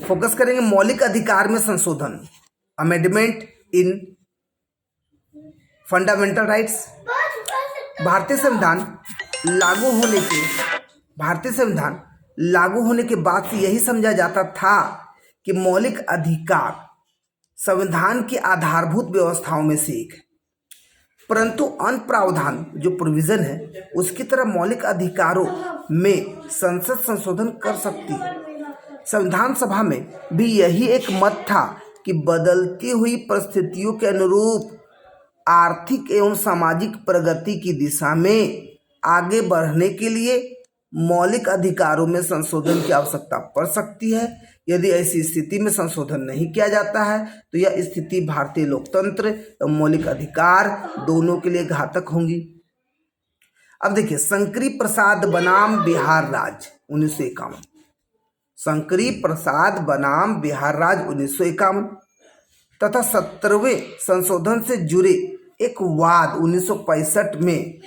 Focus करेंगे मौलिक अधिकार में संशोधन, अमेंडमेंट इन फंडामेंटल राइट्स। भारतीय संविधान लागू होने के बाद से यही समझा जाता था कि मौलिक अधिकार संविधान की आधारभूत व्यवस्थाओं में से एक है, परंतु अन्य प्रावधान जो प्रोविजन है उसकी तरह मौलिक अधिकारों में संसद संशोधन कर सकती है। संविधान सभा में भी यही एक मत था कि बदलती हुई परिस्थितियों के अनुरूप आर्थिक एवं सामाजिक प्रगति की दिशा में आगे बढ़ने के लिए मौलिक अधिकारों में संशोधन की आवश्यकता पड़ सकती है। यदि ऐसी स्थिति में संशोधन नहीं किया जाता है तो यह स्थिति भारतीय लोकतंत्र एवं मौलिक अधिकार दोनों के लिए घातक होंगी। अब देखिए, शंकरी प्रसाद बनाम बिहार राज्य 1951, शंकरी प्रसाद बनाम बिहार राज्य 1951 तथा 17वें संशोधन से जुड़े एक वाद 1965 में।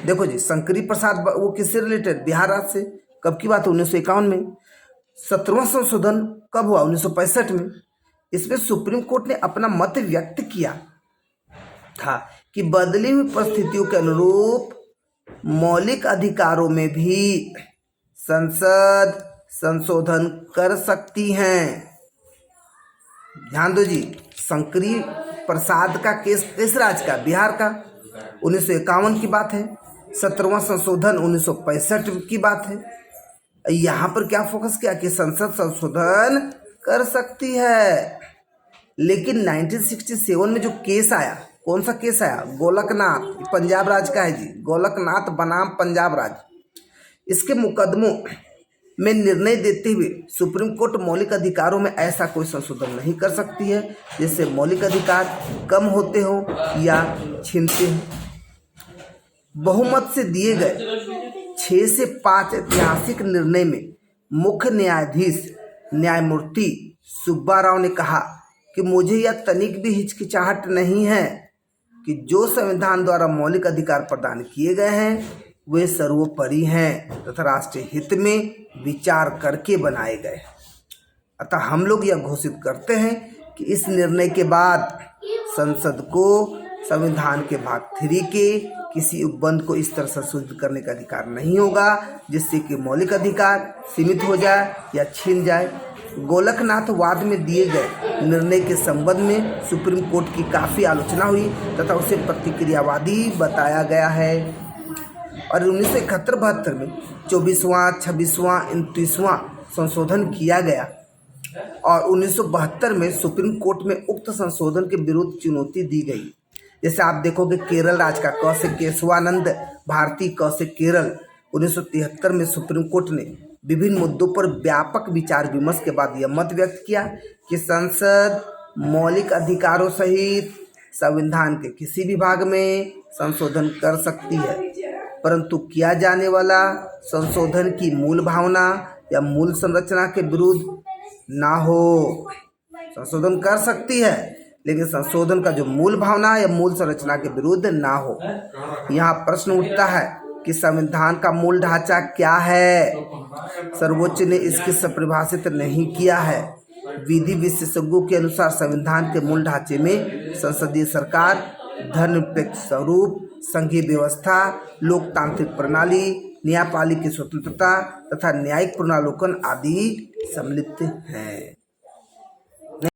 देखो जी, शंकरी प्रसाद वो किससे रिलेटेड? बिहार राज्य से। कब की बात है? 1951 में। 17वां संशोधन कब हुआ? 1965 में। इसमें सुप्रीम कोर्ट ने अपना मत व्यक्त किया था कि बदली हुई परिस्थितियों के अनुरूप मौलिक अधिकारों में भी संसद संशोधन कर सकती हैं। ध्यान दो जी, शंकरी प्रसाद का केस किस राज्य का? बिहार का। 1951 की बात है। 17वां संशोधन 1965 की बात है। यहाँ पर क्या फोकस किया कि संसद संशोधन कर सकती है। लेकिन 1967 में जो केस आया, कौन सा केस आया? गोलकनाथ, पंजाब राज्य का है जी, गोलकनाथ बनाम पंजाब राज्य। इसके मुकदमों में निर्णय देते हुए सुप्रीम कोर्ट मौलिक अधिकारों में ऐसा कोई संशोधन नहीं कर सकती है जिससे मौलिक अधिकार कम होते हो या छीनते हो। बहुमत से दिए गए 6 से 5 ऐतिहासिक निर्णय में मुख्य न्यायाधीश न्यायमूर्ति सुब्बा राव ने कहा कि मुझे यह तनिक भी हिचकिचाहट नहीं है कि जो संविधान द्वारा मौलिक अधिकार प्रदान किए गए हैं वे सर्वोपरि हैं तथा राष्ट्रीय हित में विचार करके बनाए गए। अतः हम लोग यह घोषित करते हैं कि इस निर्णय के बाद संसद को संविधान के भाग 3 के किसी उपबंध को इस तरह संशोधित करने का अधिकार नहीं होगा जिससे कि मौलिक अधिकार सीमित हो जाए या छीन जाए। गोलकनाथ वाद में दिए गए निर्णय के संबंध में सुप्रीम कोर्ट की काफ़ी आलोचना हुई तथा उसे प्रतिक्रियावादी बताया गया है और 1971-72 में 24वां, 26वां, 29वां संशोधन किया गया और 1972 में सुप्रीम कोर्ट में उक्त संशोधन के विरुद्ध चुनौती दी गई। जैसे आप देखोगे केरल राज्य का कौशिक केशवानंद भारती कौशिक केरल 1973 में सुप्रीम कोर्ट ने विभिन्न मुद्दों पर व्यापक विचार विमर्श के बाद यह मत व्यक्त किया कि संसद मौलिक अधिकारों सहित संविधान के किसी भी भाग में संशोधन कर सकती है, परंतु किया जाने वाला संशोधन की मूल भावना या मूल संरचना के विरुद्ध ना हो। संशोधन कर सकती है लेकिन संशोधन का जो मूल भावना या मूल संरचना के विरुद्ध ना हो। यहाँ प्रश्न उठता है कि संविधान का मूल ढांचा क्या है? सर्वोच्च ने इसकी परिभाषित नहीं किया है। विधि विशेषज्ञों के अनुसार संविधान के मूल ढांचे में संसदीय सरकार, धर्मनिरपेक्ष स्वरूप, संघीय व्यवस्था, लोकतांत्रिक प्रणाली, न्यायपालिका की स्वतंत्रता तथा न्यायिक पुनरावलोकन आदि सम्मिलित हैं।